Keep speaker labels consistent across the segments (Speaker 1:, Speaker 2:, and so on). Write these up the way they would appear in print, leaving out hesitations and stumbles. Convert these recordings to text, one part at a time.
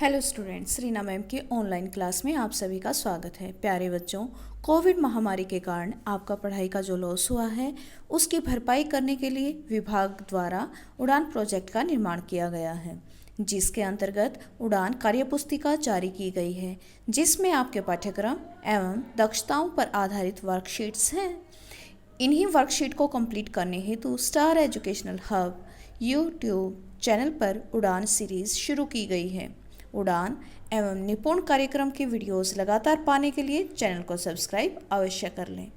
Speaker 1: Hello students, Reena ma'am की online class में आप सभी का स्वागत है। प्यारे बच्चों, कोविड महामारी के कारण आपका पढ़ाई का जो लॉस हुआ है उसकी भरपाई करने के लिए विभाग द्वारा उड़ान प्रोजेक्ट का निर्माण किया गया है, जिसके अंतर्गत उड़ान कार्यपुस्तिका जारी की गई है, जिसमें आपके पाठ्यक्रम एवं दक्षताओं पर आधारित वर्कशीट्स हैं। इन्हीं वर्कशीट को कंप्लीट करने हेतु star educational hub YouTube channel पर उड़ान सीरीज शुरू की गई है। उड़ान एवं निपुण कार्यक्रम के वीडियोस लगातार पाने के लिए चैनल को सब्सक्राइब अवश्य कर लें।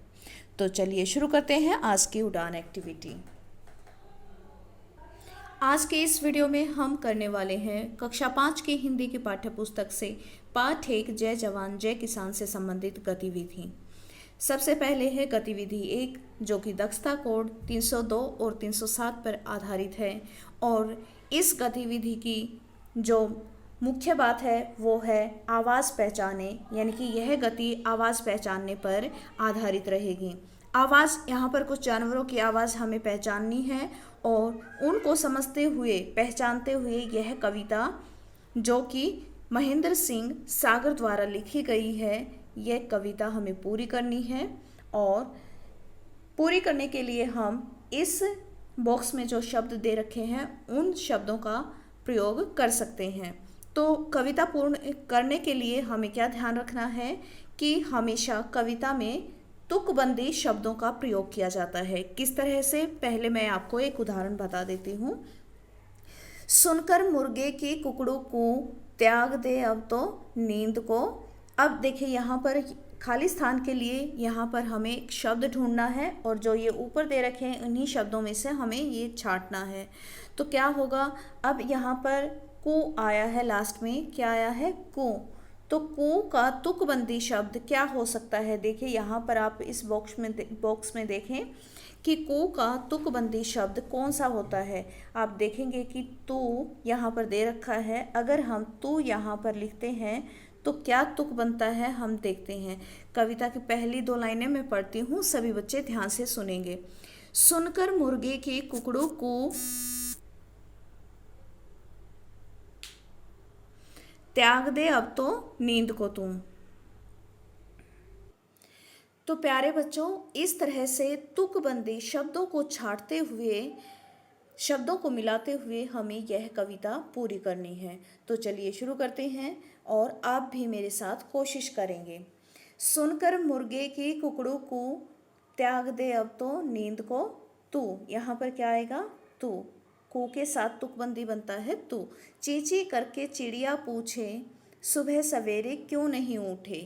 Speaker 1: तो चलिए शुरू करते हैं आज की उड़ान एक्टिविटी। आज के इस वीडियो में हम करने वाले हैं कक्षा 5 की हिंदी की पाठ्यपुस्तक से पाठ 1 जय जवान जय किसान से संबंधित गतिविधि। सबसे पहले है गतिविधि 1, जो कि दक्षता कोड 302 और 307 पर आधारित है, और इस गतिविधि की जो मुख्य बात है वो है आवाज़ पहचाने, यानी कि यह गति आवाज़ पहचानने पर आधारित रहेगी। आवाज़, यहाँ पर कुछ जानवरों की आवाज़ हमें पहचाननी है और उनको समझते हुए पहचानते हुए यह कविता जो कि महेंद्र सिंह सागर द्वारा लिखी गई है, यह कविता हमें पूरी करनी है। और पूरी करने के लिए हम इस बॉक्स में जो शब्द दे रखे हैं उन शब्दों का प्रयोग कर सकते हैं। तो कविता पूर्ण करने के लिए हमें क्या ध्यान रखना है कि हमेशा कविता में तुकबंदी शब्दों का प्रयोग किया जाता है। किस तरह से, पहले मैं आपको एक उदाहरण बता देती हूँ। सुनकर मुर्गे की कुकड़ू को त्याग दे अब तो नींद को। अब देखिए, यहाँ पर खाली स्थान के लिए यहाँ पर हमें एक शब्द ढूंढना है, और जो ये ऊपर दे रखे हैं उन्हीं शब्दों में से हमें ये छांटना है। तो क्या होगा, अब यहाँ पर को आया है, लास्ट में क्या आया है, को। तो को का तुकबंदी शब्द क्या हो सकता है? देखिए यहाँ पर आप इस बॉक्स में देखें कि को का तुकबंदी शब्द कौन सा होता है। आप देखेंगे कि तू यहाँ पर दे रखा है, अगर हम तू यहाँ पर लिखते हैं तो क्या तुक बनता है, हम देखते हैं। कविता की पहली 2 लाइनें मैं पढ़ती हूँ, सभी बच्चे ध्यान से सुनेंगे। सुनकर मुर्गे की कुकड़ू को त्याग दे अब तो नींद को तुम। तो प्यारे बच्चों, इस तरह से तुकबंदी शब्दों को छांटते हुए, शब्दों को मिलाते हुए हमें यह कविता पूरी करनी है। तो चलिए शुरू करते हैं, और आप भी मेरे साथ कोशिश करेंगे। सुनकर मुर्गे की कुकड़ू को त्याग दे अब तो नींद को तू। यहाँ पर क्या आएगा, तू। को के साथ तुकबंदी बनता है तू। चींची करके चिड़िया पूछे सुबह सवेरे क्यों नहीं उठे।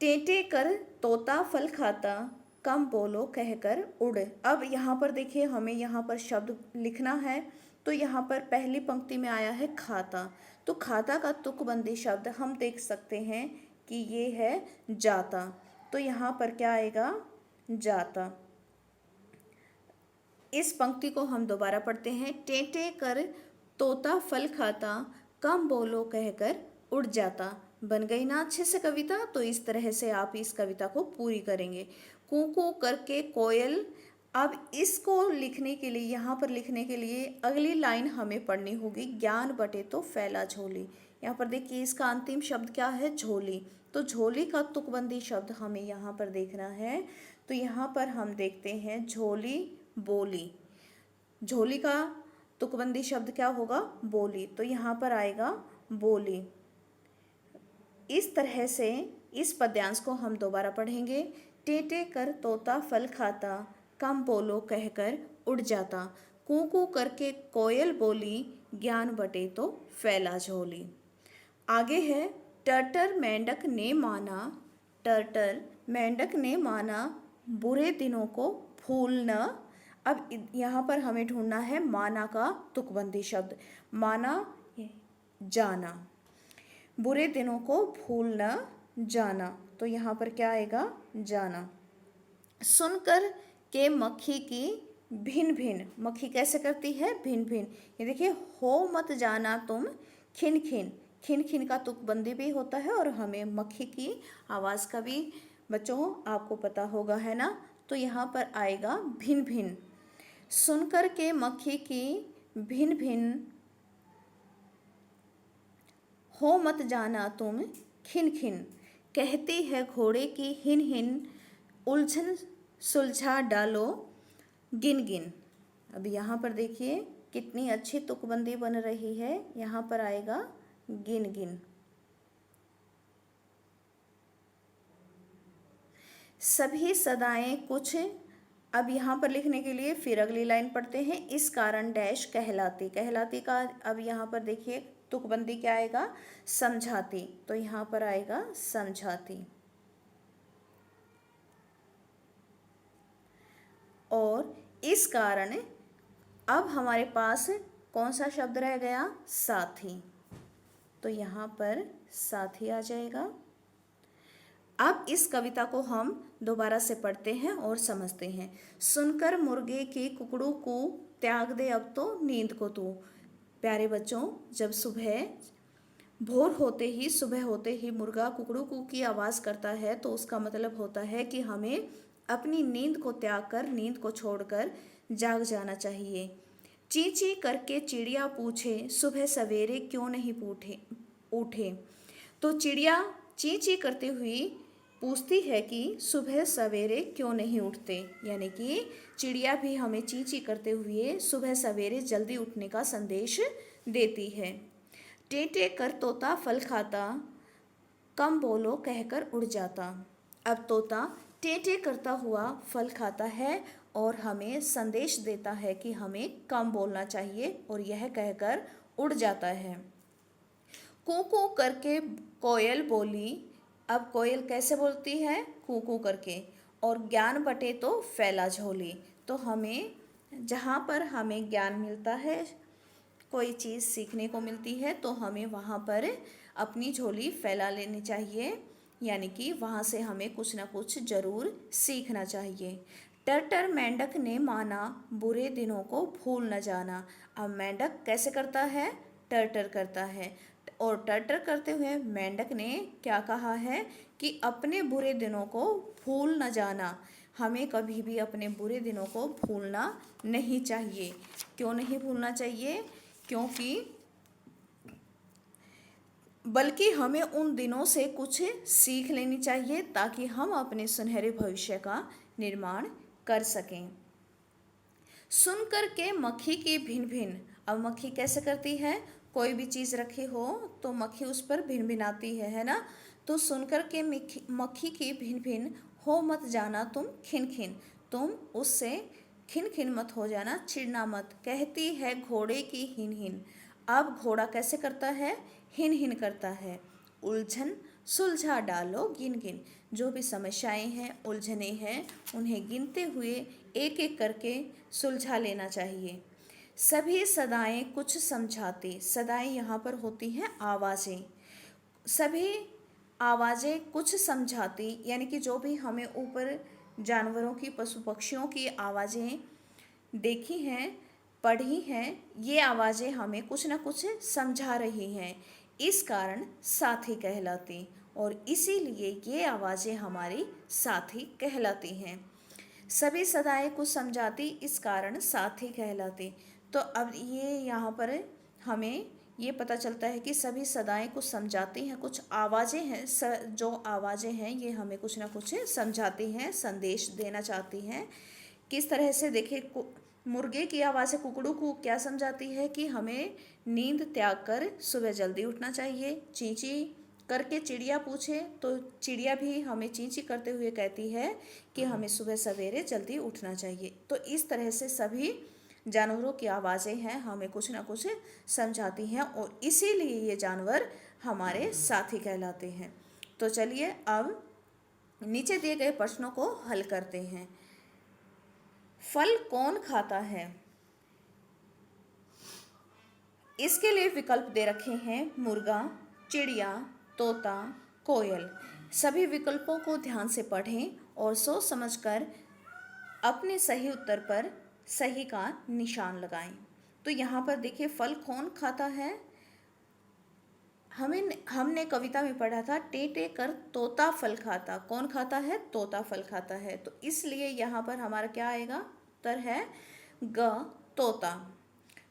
Speaker 1: टेंटे कर तोता फल खाता कम बोलो कहकर उड़। अब यहाँ पर देखिए, हमें यहाँ पर शब्द लिखना है। तो यहाँ पर पहली पंक्ति में आया है खाता, तो खाता का तुकबंदी शब्द हम देख सकते हैं कि ये है जाता। तो यहाँ पर क्या आएगा, जाता। इस पंक्ति को हम दोबारा पढ़ते हैं। टेंटे कर तोता फल खाता कम बोलो कहकर उड़ जाता। बन गई ना अच्छे से कविता? तो इस तरह से आप इस कविता को पूरी करेंगे। कू कू करके कोयल। अब इसको लिखने के लिए, यहाँ पर लिखने के लिए अगली लाइन हमें पढ़नी होगी, ज्ञान बटे तो फैला झोली। यहाँ पर देखिए, इसका अंतिम शब्द क्या है, झोली। तो झोली का तुकबंदी शब्द हमें यहाँ पर देखना है। तो यहाँ पर हम देखते हैं झोली बोली। झोली का तुकबंदी शब्द क्या होगा, बोली। तो यहाँ पर आएगा बोली। इस तरह से इस पद्यांश को हम दोबारा पढ़ेंगे। टेंटे कर तोता फल खाता कम बोलो कहकर उड़ जाता। कू कू करके कोयल बोली ज्ञान बटे तो फैला झोली। आगे है टर्टर मेंढक ने माना। टर्टर मेंढक ने माना बुरे दिनों को भूलना। अब यहाँ पर हमें ढूंढना है माना का तुकबंदी शब्द। माना जाना, बुरे दिनों को भूल न जाना। तो यहाँ पर क्या आएगा, जाना। सुनकर के मक्खी की भिन भिन। मक्खी कैसे करती है, भिन भिन। ये देखिए, हो मत जाना तुम खिन खिन। खिन खिन का तुकबंदी भी होता है, और हमें मक्खी की आवाज़ का भी बच्चों आपको पता होगा, है ना। तो यहाँ पर आएगा भिन भिन। सुनकर के मक्खी की भिन भिन हो मत जाना तुम खिन खिन, कहती है घोड़े की हिन हिन, उलझन सुलझा डालो गिन गिन। अब यहाँ पर देखिए कितनी अच्छी तुकबंदी बन रही है। यहाँ पर आएगा गिन गिन। सभी सदाएं कुछ, अब यहाँ पर लिखने के लिए फिर अगली लाइन पढ़ते हैं। इस कारण डैश कहलाती, कहलाती का अब यहाँ पर देखिए तुकबंदी क्या आएगा, समझाती, तो यहाँ पर आएगा समझाती। और इस कारण अब हमारे पास कौन सा शब्द रह गया, साथी, तो यहाँ पर साथी आ जाएगा। अब इस कविता को हम दोबारा से पढ़ते हैं और समझते हैं। सुनकर मुर्गे की कुकड़ू को, त्याग दे अब तो नींद को तू। प्यारे बच्चों, जब भोर होते ही, सुबह होते ही मुर्गा कुकड़ू कू की आवाज़ करता है तो उसका मतलब होता है कि हमें अपनी नींद को त्याग कर, नींद को छोड़कर जाग जाना चाहिए। ची ची करके चिड़िया पूछे, सुबह सवेरे क्यों नहीं उठे। तो चिड़िया ची ची करते हुई पूछती है कि सुबह सवेरे क्यों नहीं उठते, यानी कि चिड़िया भी हमें ची ची करते हुए सुबह सवेरे जल्दी उठने का संदेश देती है। टेटे कर तोता फल खाता, कम बोलो कहकर उड़ जाता। अब तोता टेटे करता हुआ फल खाता है और हमें संदेश देता है कि हमें कम बोलना चाहिए, और यह कहकर उड़ जाता है। कू कू करके कोयल बोली, अब कोयल कैसे बोलती है, कू कू करके। और ज्ञान बटे तो फैला झोली, तो हमें जहाँ पर हमें ज्ञान मिलता है, कोई चीज़ सीखने को मिलती है, तो हमें वहाँ पर अपनी झोली फैला लेनी चाहिए, यानी कि वहाँ से हमें कुछ ना कुछ ज़रूर सीखना चाहिए। टर्टर मेंढक ने माना, बुरे दिनों को भूल न जाना। अब मेंढक कैसे करता है, टर्टर करता है, और टर्टर करते हुए मेंढक ने क्या कहा है कि अपने बुरे दिनों को भूल न जाना। हमें कभी भी अपने बुरे दिनों को भूलना नहीं चाहिए। क्यों नहीं भूलना चाहिए, क्योंकि बल्कि हमें उन दिनों से कुछ सीख लेनी चाहिए ताकि हम अपने सुनहरे भविष्य का निर्माण कर सकें। सुनकर के मक्खी की भिन भिन, अब मक्खी कैसे करती है, कोई भी चीज़ रखी हो तो मक्खी उस पर भिन भिनाती है ना। तो सुनकर के मक्खी की भिन भिन, हो मत जाना तुम खिन खिन, तुम उससे खिन खिन मत हो जाना, चिढ़ना मत। कहती है घोड़े की हिन हिन, अब घोड़ा कैसे करता है, हिन हिन करता है। उलझन सुलझा डालो गिन गिन, जो भी समस्याएं हैं, उलझने हैं, उन्हें गिनते हुए एक एक करके सुलझा लेना चाहिए। सभी सदाएं कुछ समझाती, सदाएं यहाँ पर होती हैं आवाज़ें, सभी आवाज़ें कुछ समझाती, यानी कि जो भी हमें ऊपर जानवरों की, पशु पक्षियों की आवाज़ें देखी हैं, पढ़ी हैं, ये आवाज़ें हमें कुछ ना कुछ समझा रही हैं, इस कारण साथी कहलाती, और इसीलिए ये आवाज़ें हमारी साथी कहलाती हैं। सभी सदाएं कुछ समझाती, इस कारण साथी कहलाती। तो अब ये यहाँ पर हमें ये पता चलता है कि सभी सदाएं कुछ समझाती हैं, कुछ आवाज़ें हैं, जो आवाज़ें हैं ये हमें कुछ ना कुछ समझाती हैं, संदेश देना चाहती हैं। किस तरह से, देखिए मुर्गे की आवाज़ से कुकड़ू को क्या समझाती है कि हमें नींद त्याग कर सुबह जल्दी उठना चाहिए। चींची करके चिड़िया पूछे तो चिड़िया भी हमें चींची करते हुए कहती है कि हमें सुबह सवेरे जल्दी उठना चाहिए। तो इस तरह से सभी जानवरों की आवाज़ें हैं, हमें कुछ ना कुछ समझाती हैं, और इसीलिए ये जानवर हमारे साथी कहलाते हैं। तो चलिए अब नीचे दिए गए प्रश्नों को हल करते हैं। फल कौन खाता है, इसके लिए विकल्प दे रखे हैं, मुर्गा, चिड़िया, तोता, कोयल। सभी विकल्पों को ध्यान से पढ़ें और सोच समझकर अपने सही उत्तर पर सही का निशान लगाएं। तो यहाँ पर देखिए फल कौन खाता है, हमने कविता में पढ़ा था टेटे कर तोता फल खाता, कौन खाता है, तोता फल खाता है। तो इसलिए यहाँ पर हमारा क्या आएगा, उत्तर है ग, तोता।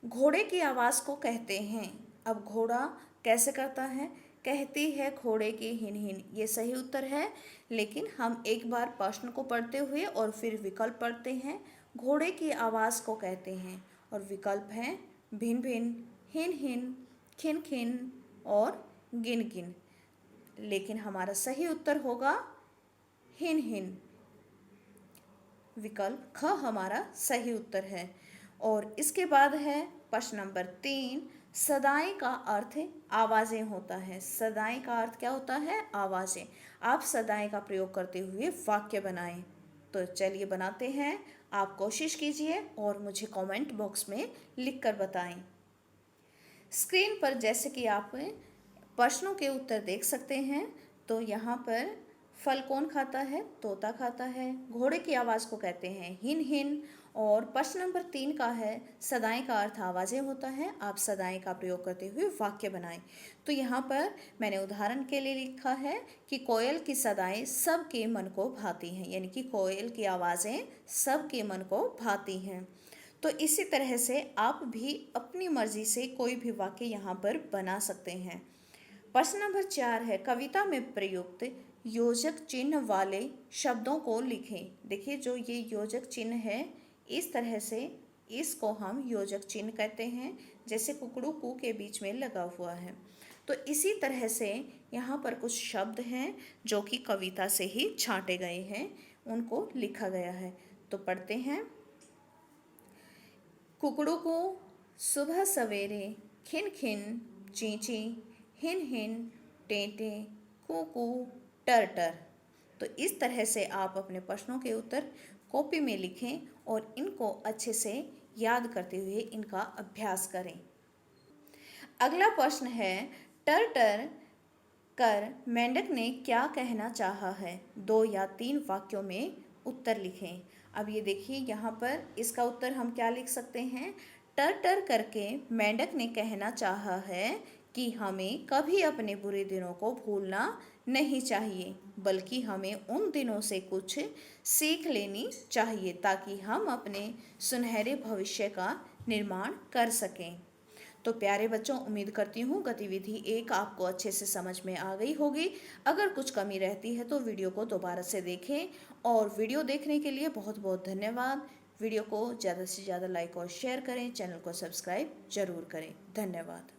Speaker 1: घोड़े की आवाज़ को कहते हैं, अब घोड़ा कैसे करता है, कहती है घोड़े की हिन हिन, ये सही उत्तर है। लेकिन हम एक बार प्रश्न को पढ़ते हुए और फिर विकल्प पढ़ते हैं। घोड़े की आवाज़ को कहते हैं और विकल्प हैं भिन भिन, हिन हिन, खिन खिन और गिन गिन। लेकिन हमारा सही उत्तर होगा हिन हिन। विकल्प ख हमारा सही उत्तर है। और इसके बाद है प्रश्न नंबर 3, सदाएं का अर्थ आवाज़ें होता है। सदाएं का अर्थ क्या होता है? आवाज़ें। आप सदाएं का प्रयोग करते हुए वाक्य बनाएं। तो चलिए बनाते हैं। आप कोशिश कीजिए और मुझे कमेंट बॉक्स में लिख कर बताएं। स्क्रीन पर जैसे कि आप प्रश्नों के उत्तर देख सकते हैं, तो यहाँ पर फल कौन खाता है? तोता खाता है। घोड़े की आवाज़ को कहते हैं हिन हिन। और प्रश्न नंबर 3 का है सदाएं का अर्थ आवाज़ें होता है। आप सदाएं का प्रयोग करते हुए वाक्य बनाएं। तो यहाँ पर मैंने उदाहरण के लिए लिखा है कि कोयल की सदाएं सबके मन को भाती हैं, यानी कि कोयल की आवाज़ें सबके मन को भाती हैं। तो इसी तरह से आप भी अपनी मर्जी से कोई भी वाक्य यहाँ पर बना सकते हैं। प्रश्न नंबर 4 है कविता में प्रयुक्त योजक चिन्ह वाले शब्दों को लिखें। देखिए जो ये योजक चिन्ह है, इस तरह से इसको हम योजक चिन्ह कहते हैं, जैसे कुकड़ू कू के बीच में लगा हुआ है। तो इसी तरह से यहाँ पर कुछ शब्द हैं जो कि कविता से ही छांटे गए हैं, उनको लिखा गया है। तो पढ़ते हैं। कुकड़ू को सुबह सवेरे, खिन खिन, चींची, हिन हिन, टेंटे, कू टर टर। तो इस तरह से आप अपने प्रश्नों के उत्तर कॉपी में लिखें और इनको अच्छे से याद करते हुए इनका अभ्यास करें। अगला प्रश्न है टर टर कर मेंढक ने क्या कहना चाहा है? 2 या 3 वाक्यों में उत्तर लिखें। अब ये देखिए यहाँ पर इसका उत्तर हम क्या लिख सकते हैं? टर टर करके मेंढक ने कहना चाहा है कि हमें कभी अपने बुरे दिनों को भूलना नहीं चाहिए, बल्कि हमें उन दिनों से कुछ सीख लेनी चाहिए ताकि हम अपने सुनहरे भविष्य का निर्माण कर सकें। तो प्यारे बच्चों, उम्मीद करती हूँ गतिविधि 1 आपको अच्छे से समझ में आ गई होगी। अगर कुछ कमी रहती है तो वीडियो को दोबारा से देखें। और वीडियो देखने के लिए बहुत बहुत धन्यवाद। वीडियो को ज़्यादा से ज़्यादा लाइक और शेयर करें, चैनल को सब्सक्राइब जरूर करें। धन्यवाद।